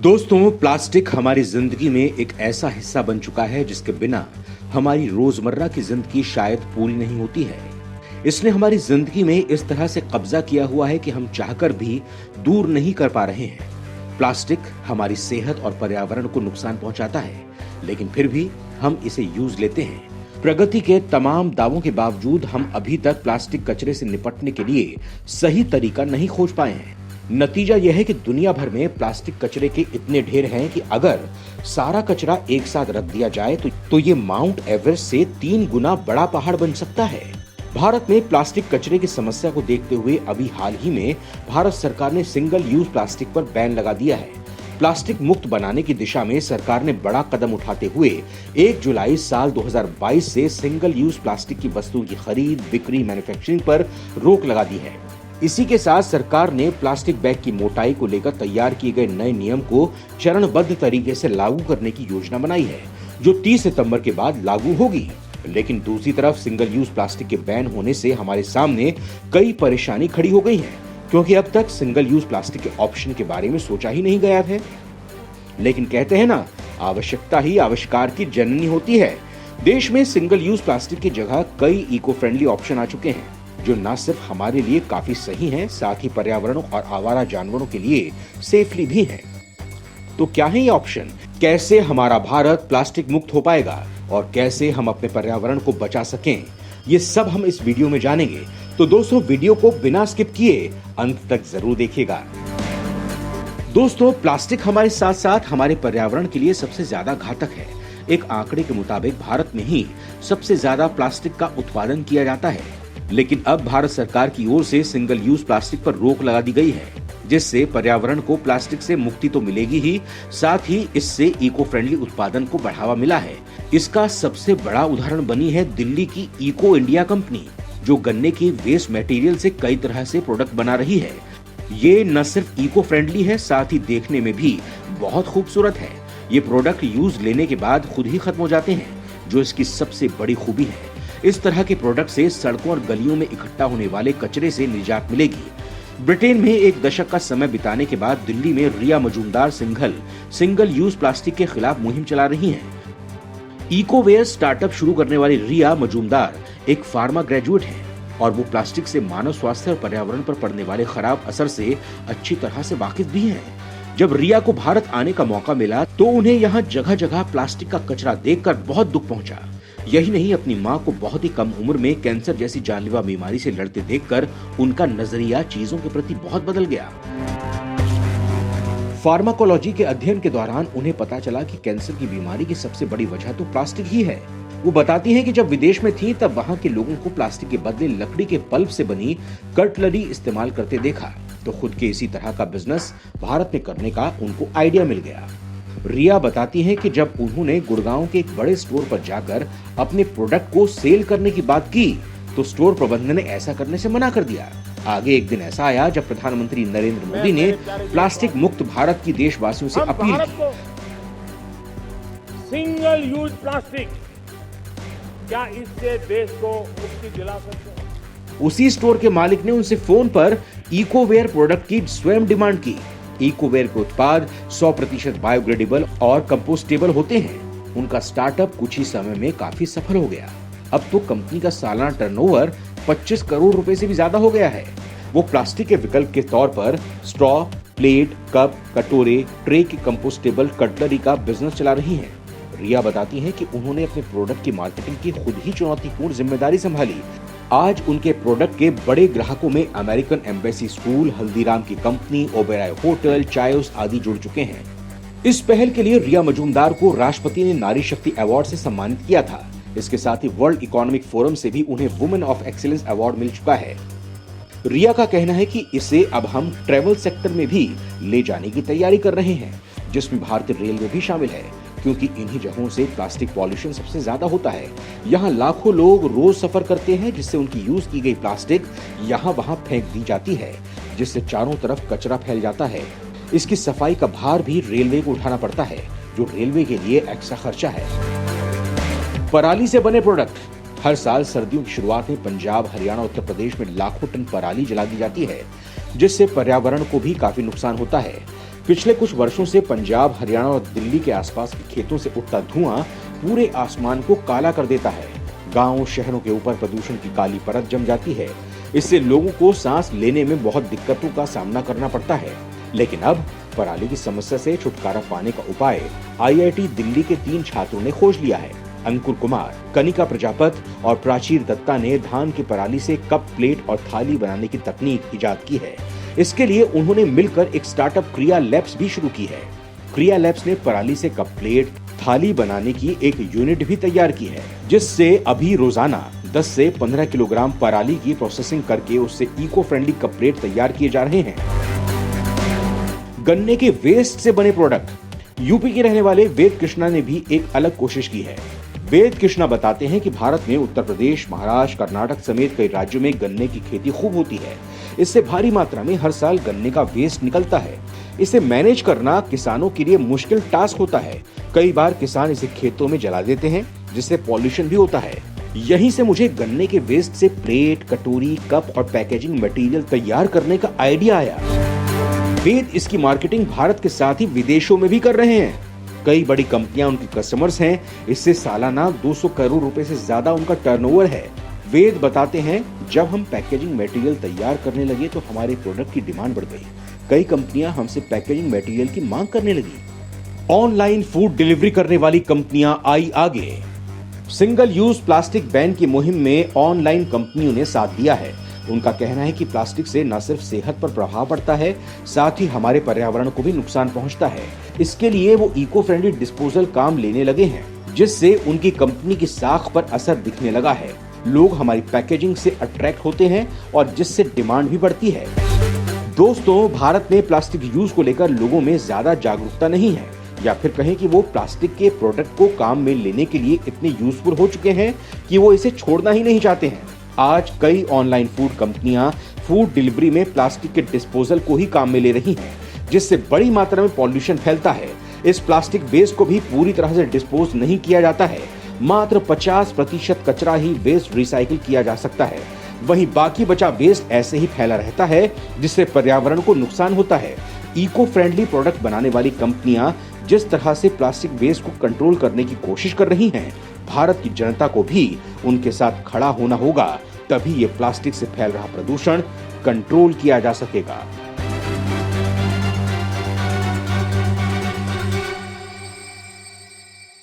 दोस्तों, प्लास्टिक हमारी जिंदगी में एक ऐसा हिस्सा बन चुका है जिसके बिना हमारी रोजमर्रा की जिंदगी शायद पूरी नहीं होती है। इसने हमारी जिंदगी में इस तरह से कब्जा किया हुआ है कि हम चाहकर भी दूर नहीं कर पा रहे हैं। प्लास्टिक हमारी सेहत और पर्यावरण को नुकसान पहुंचाता है, लेकिन फिर भी हम इसे यूज लेते हैं। प्रगति के तमाम दावों के बावजूद हम अभी तक प्लास्टिक कचरे से निपटने के लिए सही तरीका नहीं खोज पाए हैं। नतीजा यह है कि दुनिया भर में प्लास्टिक कचरे के इतने ढेर हैं कि अगर सारा कचरा एक साथ रख दिया जाए तो ये माउंट एवरेस्ट से 3 गुना बड़ा पहाड़ बन सकता है। भारत में प्लास्टिक कचरे की समस्या को देखते हुए अभी हाल ही में भारत सरकार ने सिंगल यूज प्लास्टिक पर बैन लगा दिया है। प्लास्टिक मुक्त बनाने की दिशा में सरकार ने बड़ा कदम उठाते हुए 1 जुलाई साल 2022 से सिंगल यूज प्लास्टिक की वस्तुओं की खरीद, बिक्री, मैन्युफैक्चरिंग पर रोक लगा दी है। इसी के साथ सरकार ने प्लास्टिक बैग की मोटाई को लेकर तैयार किए गए नए नियम को चरणबद्ध तरीके से लागू करने की योजना बनाई है, जो 30 सितंबर के बाद लागू होगी। लेकिन दूसरी तरफ सिंगल यूज प्लास्टिक के बैन होने से हमारे सामने कई परेशानी खड़ी हो गई है, क्योंकि अब तक सिंगल यूज प्लास्टिक के ऑप्शन के बारे में सोचा ही नहीं गया है। लेकिन कहते हैं ना, आवश्यकता ही आविष्कार की जननी होती है। देश में सिंगल यूज प्लास्टिक की जगह कई इको फ्रेंडली ऑप्शन आ चुके हैं, जो न सिर्फ हमारे लिए काफी सही हैं, साथ ही पर्यावरण और आवारा जानवरों के लिए सेफली भी हैं। तो क्या है ये ऑप्शन? कैसे हमारा भारत प्लास्टिक मुक्त हो पाएगा और कैसे हम अपने पर्यावरण को बचा सकें, ये सब हम इस वीडियो में जानेंगे। तो दोस्तों, वीडियो को बिना स्किप किए अंत तक जरूर देखिएगा। दोस्तों, प्लास्टिक हमारे साथ साथ हमारे पर्यावरण के लिए सबसे ज्यादा घातक है। एक आंकड़े के मुताबिक भारत में ही सबसे ज्यादा प्लास्टिक का उत्पादन किया जाता है। लेकिन अब भारत सरकार की ओर से सिंगल यूज प्लास्टिक पर रोक लगा दी गई है, जिससे पर्यावरण को प्लास्टिक से मुक्ति तो मिलेगी ही, साथ ही इससे इको फ्रेंडली उत्पादन को बढ़ावा मिला है। इसका सबसे बड़ा उदाहरण बनी है दिल्ली की इको इंडिया कंपनी, जो गन्ने की वेस्ट मटेरियल से कई तरह से प्रोडक्ट बना रही है। ये न सिर्फ इको फ्रेंडली है, साथ ही देखने में भी बहुत खूबसूरत है। ये प्रोडक्ट यूज लेने के बाद खुद ही खत्म हो जाते हैं, जो इसकी सबसे बड़ी खूबी है। इस तरह के प्रोडक्ट से सड़कों और गलियों में इकट्ठा होने वाले कचरे से निजात मिलेगी। ब्रिटेन में 1 दशक का समय बिताने के बाद दिल्ली में रिया मजूमदार सिंगल यूज प्लास्टिक के खिलाफ मुहिम चला रही हैं। इकोवेयर स्टार्टअप शुरू करने वाली रिया मजूमदार एक फार्मा ग्रेजुएट हैं और वो प्लास्टिक से मानव स्वास्थ्य और पर्यावरण पर पड़ने वाले खराब असर से अच्छी तरह से वाकिफ भी हैं। जब रिया को भारत आने का मौका मिला तो उन्हें यहाँ जगह जगह प्लास्टिक का कचरा देखकर बहुत दुख पहुंचा। यही नहीं, अपनी माँ को बहुत ही कम उम्र में कैंसर जैसी जानलेवा बीमारी से लड़ते देखकर उनका नजरिया चीजों के प्रति बहुत बदल गया। फार्माकोलॉजी के अध्ययन के दौरान उन्हें पता चला कि कैंसर की बीमारी की सबसे बड़ी वजह तो प्लास्टिक ही है। वो बताती हैं कि जब विदेश में थी तब वहाँ के लोगों को प्लास्टिक के बदले लकड़ी के पल्प से बनी कटलरी इस्तेमाल करते देखा, तो खुद के इसी तरह का बिजनेस भारत में करने का उनको आइडिया मिल गया। रिया बताती हैं कि जब उन्होंने गुड़गांव के एक बड़े स्टोर पर जाकर अपने प्रोडक्ट को सेल करने की बात की, तो स्टोर प्रबंधन ने ऐसा करने से मना कर दिया। आगे एक दिन ऐसा आया जब प्रधानमंत्री नरेंद्र मोदी ने प्लास्टिक मुक्त भारत की देशवासियों से अपील की। सिंगल यूज प्लास्टिक, क्या इससे देश को मुक्ति दिला सकते हैं? उसी स्टोर के मालिक ने उनसे फोन पर इकोवेयर प्रोडक्ट की स्वयं डिमांड की। इकोवेयर के उत्पाद 100% बायोग्रेडेबल और कंपोस्टेबल होते हैं। उनका स्टार्टअप कुछ ही समय में काफी सफल हो गया। अब तो कंपनी का सालाना टर्नओवर 25 करोड़ रुपए से भी ज्यादा हो गया है। वो प्लास्टिक के विकल्प के तौर पर स्ट्रॉ, प्लेट, कप, कटोरे, ट्रे की कंपोस्टेबल कटलरी का बिजनेस चला रही हैं। रिया बताती हैं कि उन्होंने अपने प्रोडक्ट की मार्केटिंग की खुद ही चुनौतीपूर्ण जिम्मेदारी संभाली। आज उनके प्रोडक्ट के बड़े ग्राहकों में अमेरिकन एम्बेसी स्कूल, हल्दीराम की कंपनी, ओबेरॉय होटल, चायोस आदि जुड़ चुके हैं। इस पहल के लिए रिया मजूमदार को राष्ट्रपति ने नारी शक्ति अवार्ड से सम्मानित किया था। इसके साथ ही वर्ल्ड इकोनॉमिक फोरम से भी उन्हें वुमेन ऑफ एक्सीलेंस अवार्ड मिल चुका है। रिया का कहना है कि इसे अब हम ट्रेवल सेक्टर में भी ले जाने की तैयारी कर रहे हैं, जिसमें भारतीय रेलवे भी शामिल है, क्योंकि इन्हीं जगहों से प्लास्टिक पॉल्यूशन सबसे ज्यादा होता है। यहाँ लाखों लोग रोज सफर करते हैं, जिससे उनकी यूज की गई प्लास्टिक यहाँ वहाँ फेंक दी जाती है, जिससे चारों तरफ कचरा फैल जाता है। इसकी सफाई का भार भी रेलवे को उठाना पड़ता है, जो रेलवे के लिए एक्स्ट्रा खर्चा है। पराली से बने प्रोडक्ट। हर साल सर्दियों की शुरुआत में पंजाब, हरियाणा, उत्तर प्रदेश में लाखों टन पराली जला दी जाती है, जिससे पर्यावरण को भी काफी नुकसान होता है। पिछले कुछ वर्षों से पंजाब, हरियाणा और दिल्ली के आसपास के खेतों से उठता धुआं पूरे आसमान को काला कर देता है। गांव, शहरों के ऊपर प्रदूषण की काली परत जम जाती है। इससे लोगों को सांस लेने में बहुत दिक्कतों का सामना करना पड़ता है। लेकिन अब पराली की समस्या से छुटकारा पाने का उपाय IIT दिल्ली के 3 छात्रों ने खोज लिया है। अंकुर कुमार, कनिका प्रजापत और प्राचीर दत्ता ने धान की पराली से कप, प्लेट और थाली बनाने की तकनीक इजाद की है। इसके लिए उन्होंने मिलकर एक स्टार्टअप क्रिया लैब्स भी शुरू की है। क्रिया लैब्स ने पराली से कप, प्लेट, थाली बनाने की एक यूनिट भी तैयार की है, जिससे अभी रोजाना 10 से 15 किलोग्राम पराली की प्रोसेसिंग करके उससे इको फ्रेंडली कप, प्लेट तैयार किए जा रहे हैं। गन्ने के वेस्ट से बने प्रोडक्ट। यूपी के रहने वाले वेद कृष्णा ने भी एक अलग कोशिश की है। वेद कृष्णा बताते हैं कि भारत में उत्तर प्रदेश, महाराष्ट्र, कर्नाटक समेत कई राज्यों में गन्ने की खेती खूब होती है। इससे भारी मात्रा में हर साल गन्ने का वेस्ट निकलता है। इसे मैनेज करना किसानों के लिए मुश्किल टास्क होता है। कई बार किसान इसे खेतों में जला देते हैं, जिससे पॉल्यूशन भी होता है। यहीं से मुझे गन्ने के वेस्ट से प्लेट, कटोरी, कप और पैकेजिंग मटेरियल तैयार करने का आइडिया आया। वेद इसकी मार्केटिंग भारत के साथ ही विदेशों में भी कर रहे हैं। कई बड़ी कंपनियां उनकी कस्टमर्स हैं। इससे सालाना 200 करोड़ रुपए से ज्यादा उनका टर्नओवर है। वेद बताते हैं, जब हम पैकेजिंग मटेरियल तैयार करने लगे तो हमारे प्रोडक्ट की डिमांड बढ़ गई। कई कंपनियां हमसे पैकेजिंग मटेरियल की मांग करने लगी। ऑनलाइन फूड डिलीवरी करने वाली कंपनियां आई आगे। सिंगल यूज प्लास्टिक बैन की मुहिम में ऑनलाइन कंपनियों ने साथ दिया है। उनका कहना है कि प्लास्टिक से न सिर्फ सेहत पर प्रभाव पड़ता है, साथ ही हमारे पर्यावरण को भी नुकसान पहुंचता है। इसके लिए वो इको फ्रेंडली डिस्पोजल काम लेने लगे हैं, जिससे उनकी कंपनी की साख पर असर दिखने लगा है। लोग हमारी पैकेजिंग से अट्रैक्ट होते हैं और जिससे डिमांड भी बढ़ती है। दोस्तों, भारत में प्लास्टिक यूज को लेकर लोगों में ज्यादा जागरूकता नहीं है, या फिर कहें कि वो प्लास्टिक के प्रोडक्ट को काम में लेने के लिए इतने यूजफुल हो चुके हैं कि वो इसे छोड़ना ही नहीं चाहते हैं। आज कई ऑनलाइन फूड कंपनियां फूड डिलीवरी में प्लास्टिक के डिस्पोजल को ही काम में ले रही हैं, जिससे बड़ी मात्रा में पॉल्यूशन फैलता है। इस प्लास्टिक वेस्ट को भी पूरी तरह से डिस्पोज नहीं किया जाता है। मात्र 50% कचरा ही वेस्ट रिसाइकिल किया जा सकता है। वहीं बाकी बचा वेस्ट ऐसे ही फैला रहता है, जिससे पर्यावरण को नुकसान होता है। इको फ्रेंडली प्रोडक्ट बनाने वाली कंपनियां जिस तरह से प्लास्टिक वेस्ट को कंट्रोल करने की कोशिश कर रही हैं, भारत की जनता को भी उनके साथ खड़ा होना होगा। तभी ये प्लास्टिक से फैल रहा प्रदूषण कंट्रोल किया जा सकेगा।